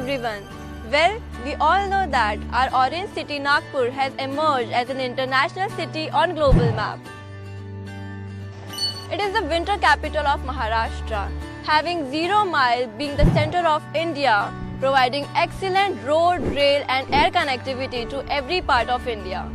everyone. Well, we all know that our orange city Nagpur has emerged as an international city on global map. It is the winter capital of Maharashtra, having 0 mile being the center of India, providing excellent road, rail and air connectivity to every part of India.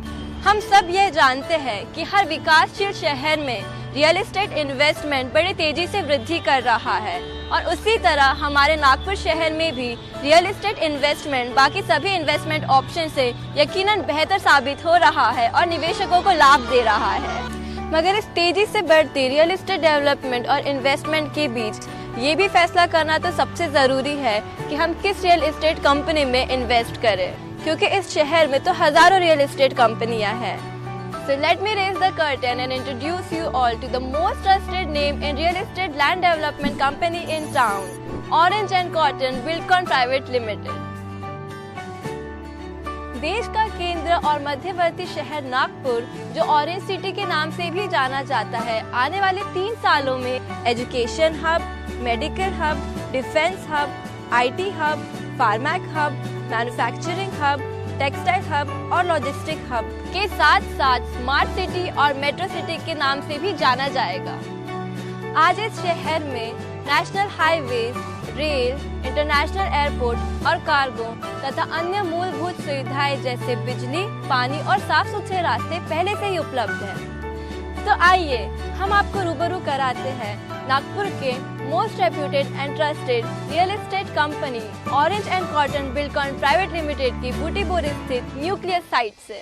हम सब ये जानते हैं कि हर विकासशील शहर में real estate investment बड़ी तेजी से वृद्धि कर रहा है और उसी तरह हमारे नागपुर शहर में भी रियल एस्टेट इन्वेस्टमेंट बाकी सभी इन्वेस्टमेंट ऑप्शन से यकीनन बेहतर साबित हो रहा है और निवेशकों को लाभ दे रहा है। मगर इस तेजी से बढ़ती रियल एस्टेट डेवलपमेंट और इन्वेस्टमेंट के बीच ये भी फैसला करना तो सबसे ज़रूरी है कि हम किस रियल एस्टेट कंपनी में इन्वेस्ट करें, क्योंकि इस शहर में तो हजारों रियल एस्टेट कंपनियां हैं। So let me raise the curtain and introduce you all to the most trusted name in real estate land development company in town, Orange and Cotton Buildcon Private Limited. देश का केंद्र और मध्यवर्ती शहर नागपुर, जो orange city के नाम से भी जाना जाता है, आने वाले 3 सालों में education hub, medical hub, defence hub, IT hub, pharma hub, manufacturing hub, textile hub और लॉजिस्टिक हब के साथ साथ स्मार्ट सिटी और मेट्रो सिटी के नाम से भी जाना जाएगा। आज इस शहर में national highways, rail, international airport और कार्गो तथा अन्य मूलभूत सुविधाएं जैसे बिजली, पानी और साफ सुथरे रास्ते पहले से ही उपलब्ध हैं। तो आइए हम आपको रूबरू कराते हैं नागपुर के most reputed and trusted real estate company orange and cotton buildcon private limited की बूटी बोरी स्थित न्यूक्लियस साइट से।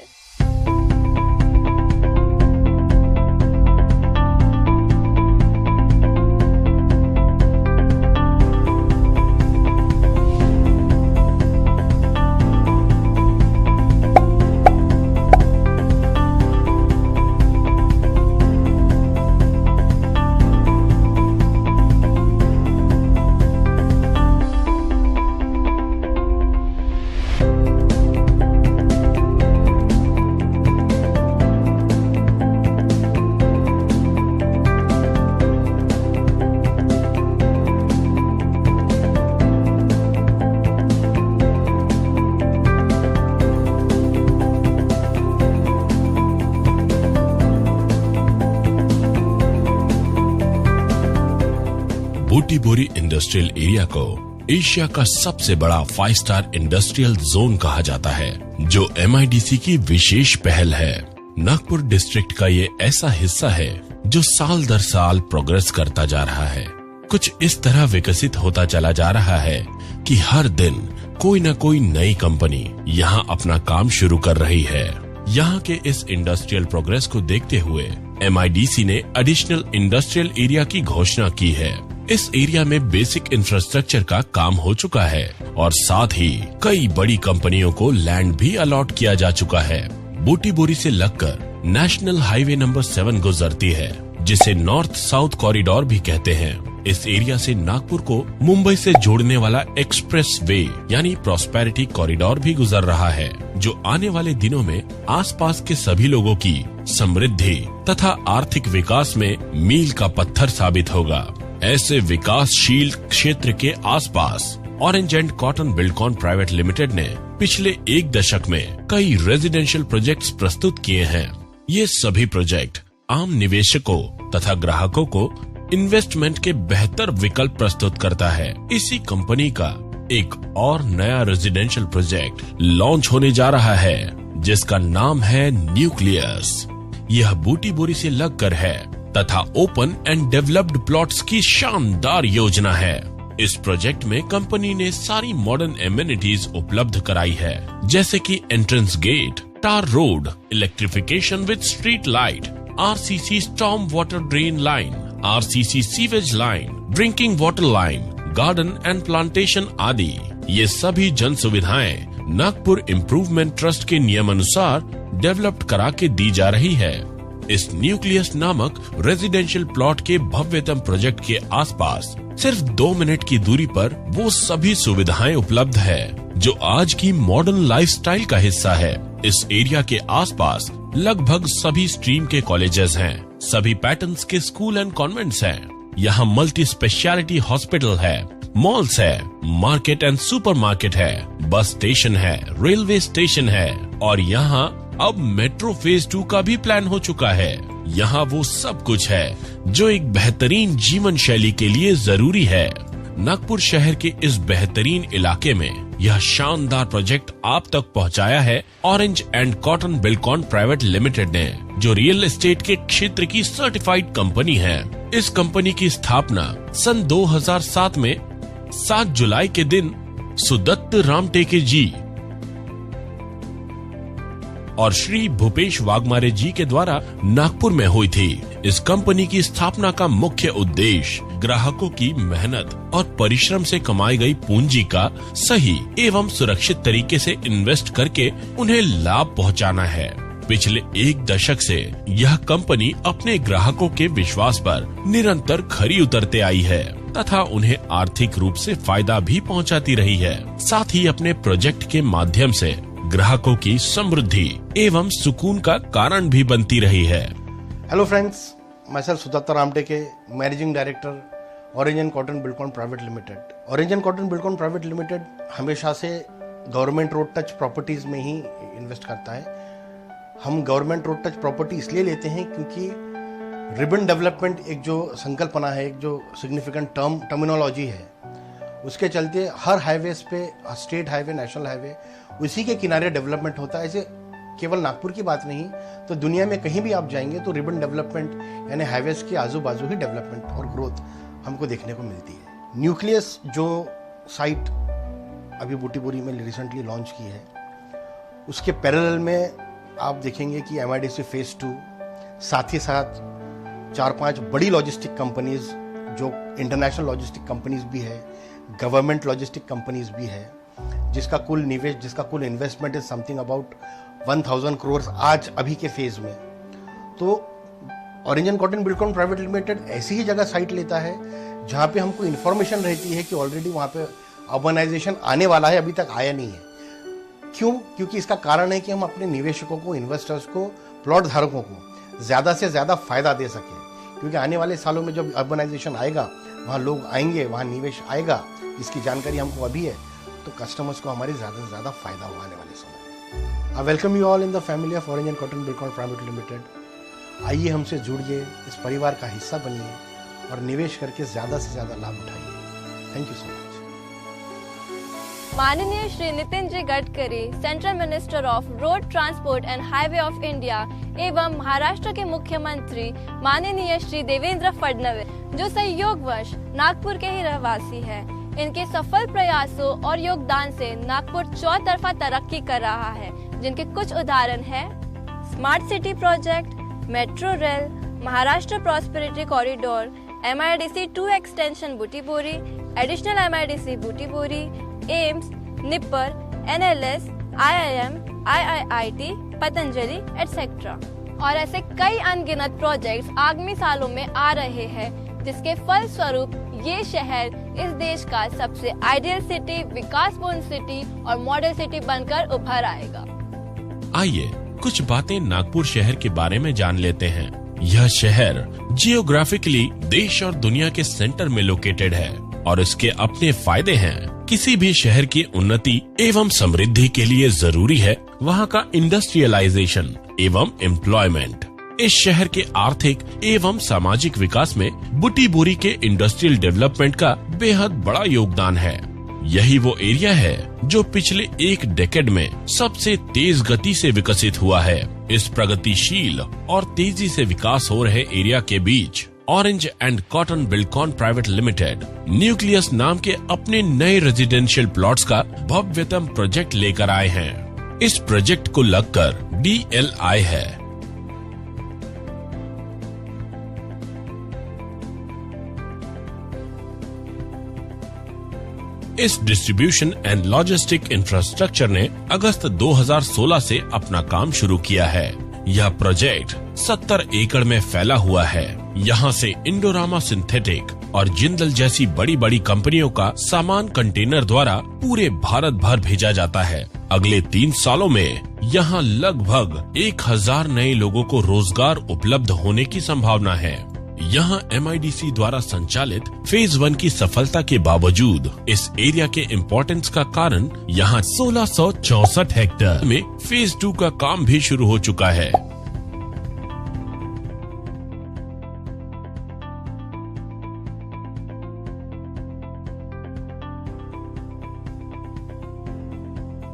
बूटी बोरी इंडस्ट्रियल एरिया को एशिया का सबसे बड़ा 5 स्टार इंडस्ट्रियल जोन कहा जाता है, जो MIDC की विशेष पहल है। नागपुर डिस्ट्रिक्ट का ये ऐसा हिस्सा है जो साल दर साल प्रोग्रेस करता जा रहा है। कुछ इस तरह विकसित होता चला जा रहा है कि हर दिन कोई न कोई नई कंपनी यहाँ अपना काम शुरू कर रही है। यहाँ के इस इंडस्ट्रियल प्रोग्रेस को देखते हुए MIDC ने एडिशनल इंडस्ट्रियल एरिया की घोषणा की है। इस एरिया में बेसिक इंफ्रास्ट्रक्चर का काम हो चुका है और साथ ही कई बड़ी कंपनियों को लैंड भी अलॉट किया जा चुका है। बूटी बोरी से लगकर नेशनल हाईवे नंबर 7 गुजरती है, जिसे नॉर्थ साउथ कॉरिडोर भी कहते हैं। इस एरिया से नागपुर को मुंबई से जोड़ने वाला एक्सप्रेस वे यानी प्रॉस्पेरिटी कॉरिडोर भी गुजर रहा है, जो आने वाले दिनों में आसपास के सभी लोगों की समृद्धि तथा आर्थिक विकास में मील का पत्थर साबित होगा। ऐसे विकासशील क्षेत्र के आसपास orange and cotton buildcon private limited ने पिछले 1 दशक में कई रेजिडेंशियल प्रोजेक्ट्स प्रस्तुत किए हैं। ये सभी प्रोजेक्ट आम निवेशकों तथा ग्राहकों को इन्वेस्टमेंट के बेहतर विकल्प प्रस्तुत करता है। इसी कंपनी का एक और नया रेजिडेंशियल प्रोजेक्ट लॉन्च होने जा रहा है, जिसका नाम है न्यूक्लियस। यह बूटी बोरी से लगकर है तथा ओपन एंड डेवलप्ड प्लॉट्स की शानदार योजना है। इस प्रोजेक्ट में कंपनी ने सारी मॉडर्न एमिनिटीज उपलब्ध कराई है, जैसे कि entrance gate, tar road, electrification with street light, RCC storm water drain line, RCC sewage line, drinking water line, garden and plantation आदि। ये सभी जन सुविधाएं नागपुर इम्प्रूवमेंट ट्रस्ट के नियमानुसार डेवलप्ड करा के दी जा रही है। इस न्यूक्लियस नामक रेजिडेंशियल प्लॉट के भव्यतम प्रोजेक्ट के आसपास सिर्फ 2 मिनट की दूरी पर वो सभी सुविधाएं उपलब्ध है जो आज की मॉडर्न लाइफस्टाइल का हिस्सा है। इस एरिया के आसपास लगभग सभी स्ट्रीम के कॉलेजेस हैं, सभी पैटर्न्स के स्कूल एंड कॉन्वेंट्स हैं। यहाँ मल्टी स्पेशलिटी हॉस्पिटल है, मॉल्स है, मार्केट एंड सुपरमार्केट है, बस स्टेशन है, रेलवे स्टेशन है और यहाँ अब मेट्रो फेज 2 का भी प्लान हो चुका है। यहाँ वो सब कुछ है जो एक बेहतरीन जीवन शैली के लिए जरूरी है। नागपुर शहर के इस बेहतरीन इलाके में यह शानदार प्रोजेक्ट आप तक पहुंचाया है orange and cotton buildcon private limited ने, जो रियल एस्टेट के क्षेत्र की सर्टिफाइड कंपनी है। इस कंपनी की स्थापना सन 2007 में 7 जुलाई के दिन सुदत्त रामटेके जी और श्री भूपेश वाघमारे जी के द्वारा नागपुर में हुई थी। इस कंपनी की स्थापना का मुख्य उद्देश्य ग्राहकों की मेहनत और परिश्रम से कमाई गई पूंजी का सही एवं सुरक्षित तरीके से इन्वेस्ट करके उन्हें लाभ पहुंचाना है। पिछले 1 दशक से यह कंपनी अपने ग्राहकों के विश्वास पर निरंतर खरी उतरते आई है तथा उन्हें आर्थिक रूप से फायदा भी पहुंचाती रही है। साथ ही अपने प्रोजेक्ट के माध्यम से ग्राहकों की समृद्धि एवं सुकून का कारण भी बनती रही है। हेलो फ्रेंड्स, मैं sir Sudatt Ramteke, managing director orange and cotton buildcon private limited. Orange and cotton buildcon private limited हमेशा से गवर्नमेंट रोड टच प्रॉपर्टीज में ही इन्वेस्ट करता है। हम गवर्नमेंट रोड टच प्रॉपर्टी इसलिए लेते हैं क्योंकि रिबन डेवलपमेंट एक जो संकल्पना है, एक जो सिग्निफिकेंट टर्मिनोलॉजी है, उसके चलते हर हाईवेज पे, स्टेट हाईवे, नेशनल हाईवे, उसी के किनारे डेवलपमेंट होता है। ऐसे केवल नागपुर की बात नहीं, तो दुनिया में कहीं भी आप जाएंगे तो रिबन डेवलपमेंट यानी हाईवेज के आजू बाजू ही डेवलपमेंट और ग्रोथ हमको देखने को मिलती है। न्यूक्लियस जो साइट अभी बूटीपुरी में रिसेंटली लॉन्च की है, उसके पैरेलल में आप देखेंगे कि MIDC फेज 2, साथ ही साथ 4-5 बड़ी लॉजिस्टिक कंपनीज जो इंटरनेशनल लॉजिस्टिक कंपनीज भी है, गवर्नमेंट लॉजिस्टिक कंपनीज भी है, जिसका कुल निवेश, जिसका कुल investment is something about 1000 crore आज अभी के फेज में। तो orange and cotton buildcon private limited ऐसी ही जगह साइट लेता है जहाँ पे हमको इन्फॉर्मेशन रहती है कि ऑलरेडी वहाँ पे अर्बनाइजेशन आने वाला है, अभी तक आया नहीं है। क्यों? क्योंकि इसका कारण है कि हम अपने निवेशकों को, इन्वेस्टर्स को, प्लॉट धारकों को ज़्यादा से ज़्यादा फायदा दे सकें। क्योंकि आने वाले सालों में जब अर्बनाइजेशन आएगा, वहाँ लोग आएंगे, वहाँ निवेश आएगा, इसकी जानकारी हमको अभी है, तो कस्टमर्स को हमारी ज़्यादा से ज़्यादा फायदा होगा आने वाले समय। I welcome you all in the family of orange and cotton buildcon private limited. आइए हमसे जुड़िए, इस परिवार का हिस्सा बनिए और निवेश करके ज़्यादा से ज़्यादा लाभ उठाइए। Thank you so much. माननीय Shri Nitin ji Gadkari, central minister of road transport and highway of India एवं महाराष्ट्र के मुख्यमंत्री माननीय श्री देवेंद्र फडणवीस, जो संयोगवश नागपुर के ही रहवासी हैं, इनके सफल प्रयासों और योगदान से नागपुर चौतरफा तरक्की कर रहा है, जिनके कुछ उदाहरण हैं: smart city project, metro rail, Maharashtra prosperity corridor, MIDC 2 extension Butibori, additional MIDC Butibori, AIIMS, NIPER, NLS, IIM, IIIT, Patanjali etcetera. और ऐसे कई अनगिनत प्रोजेक्ट्स आगामी सालों में आ रहे हैं, जिसके फल स्वरूप ये शहर इस देश का सबसे आइडियल सिटी, विकासपूर्ण सिटी और मॉडल सिटी बनकर उभर आएगा। आइए कुछ बातें नागपुर शहर के बारे में जान लेते हैं। यह शहर जियोग्राफिकली देश और दुनिया के सेंटर में लोकेटेड है और इसके अपने फायदे हैं। किसी भी शहर की उन्नति एवं समृद्धि के लिए जरूरी है वहाँ का इंडस्ट्रियलाइजेशन एवं एम्प्लॉयमेंट। इस शहर के आर्थिक एवं सामाजिक विकास में बूटीपुरी के इंडस्ट्रियल डेवलपमेंट का बेहद बड़ा योगदान है। यही वो एरिया है जो पिछले 1 डेकेड में सबसे तेज गति से विकसित हुआ है। इस प्रगतिशील और तेजी से विकास हो रहे एरिया के बीच orange and cotton buildcon private limited nucleus नाम के अपने नए रेजिडेंशियल प्लॉट्स का भव्यतम प्रोजेक्ट लेकर आए हैं। इस प्रोजेक्ट को लगकर DLI है। इस डिस्ट्रीब्यूशन एंड लॉजिस्टिक इंफ्रास्ट्रक्चर ने अगस्त 2016 से अपना काम शुरू किया है। यह प्रोजेक्ट 70 एकड़ में फैला हुआ है। यहाँ से इंडोरामा सिंथेटिक और जिंदल जैसी बड़ी बड़ी कंपनियों का सामान कंटेनर द्वारा पूरे भारत भर भेजा जाता है। अगले 3 सालों में यहाँ लगभग 1000 नए लोगों को रोजगार उपलब्ध होने की संभावना है। यहाँ MIDC द्वारा संचालित फेज 1 की सफलता के बावजूद इस एरिया के इम्पोर्टेंस का कारण यहाँ 1664 हेक्टेयर में फेज 2 का काम भी शुरू हो चुका है।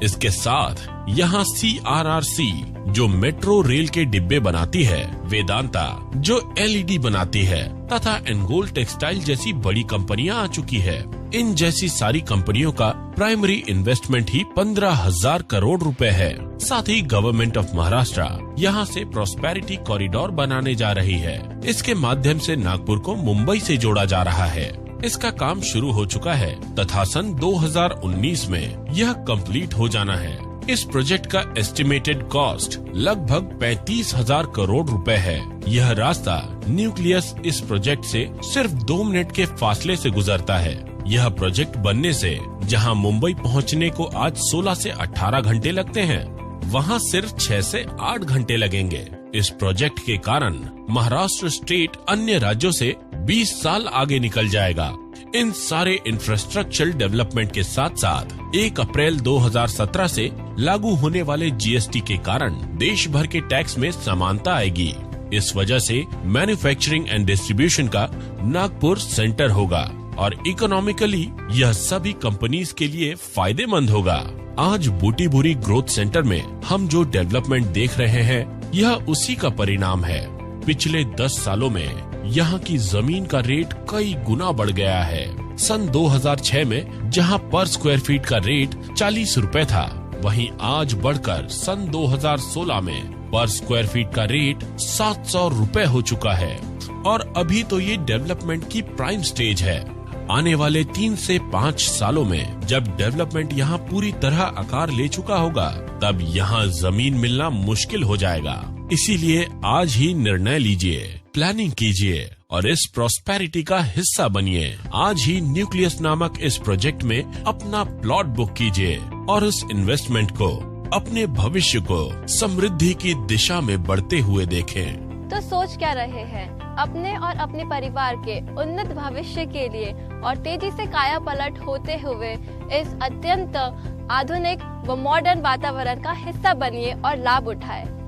इसके साथ यहाँ CRRC जो मेट्रो रेल के डिब्बे बनाती है, वेदांता जो LED बनाती है तथा एनगोल टेक्सटाइल जैसी बड़ी कंपनियां आ चुकी है। इन जैसी सारी कंपनियों का प्राइमरी इन्वेस्टमेंट ही 15,000 करोड़ रुपए है। साथ ही गवर्नमेंट ऑफ महाराष्ट्र यहाँ से प्रॉस्पेरिटी कॉरिडोर बनाने जा रही है। इसके माध्यम से नागपुर को मुंबई से जोड़ा जा रहा है। इसका काम शुरू हो चुका है तथा सन 2019 में यह कंप्लीट हो जाना है। इस प्रोजेक्ट का एस्टिमेटेड कॉस्ट लगभग 35,000 करोड़ रुपए है। यह रास्ता न्यूक्लियस इस प्रोजेक्ट से सिर्फ 2 मिनट के फासले से गुजरता है। यह प्रोजेक्ट बनने से जहां मुंबई पहुंचने को आज 16 से 18 घंटे लगते हैं, वहां सिर्फ 6 से 8 घंटे लगेंगे। इस प्रोजेक्ट के कारण महाराष्ट्र स्टेट अन्य राज्यों से 20 साल आगे निकल जाएगा। इन सारे इंफ्रास्ट्रक्चरल डेवलपमेंट के साथ साथ 1 अप्रैल 2017 से लागू होने वाले GST के कारण देश भर के टैक्स में समानता आएगी। इस वजह से मैन्युफैक्चरिंग एंड डिस्ट्रीब्यूशन का नागपुर सेंटर होगा और इकोनॉमिकली यह सभी कंपनीज के लिए फायदेमंद होगा। आज बूटीबुरी ग्रोथ सेंटर में हम जो डेवलपमेंट देख रहे हैं, यह उसी का परिणाम है। पिछले 10 सालों में यहाँ की जमीन का रेट कई गुना बढ़ गया है। सन 2006 में जहाँ पर स्क्वायर फीट का रेट 40 रुपए था, वहीं आज बढ़कर सन 2016 में पर स्क्वायर फीट का रेट 700 रुपए हो चुका है। और अभी तो ये डेवलपमेंट की प्राइम स्टेज है। आने वाले 3 से 5 सालों में जब डेवलपमेंट यहाँ पूरी तरह आकार ले चुका होगा, तब यहाँ जमीन मिलना मुश्किल हो जाएगा। इसीलिए आज ही निर्णय लीजिए, प्लानिंग कीजिए और इस प्रॉस्पेरिटी का हिस्सा बनिए। आज ही न्यूक्लियस नामक इस प्रोजेक्ट में अपना प्लॉट बुक कीजिए और उस इन्वेस्टमेंट को अपने भविष्य को समृद्धि की दिशा में बढ़ते हुए देखें। तो सोच क्या रहे हैं? अपने और अपने परिवार के उन्नत भविष्य के लिए और तेजी से काया पलट होते हुए इस अत्यंत आधुनिक व मॉडर्न वातावरण का हिस्सा बनिए और लाभ उठाएं।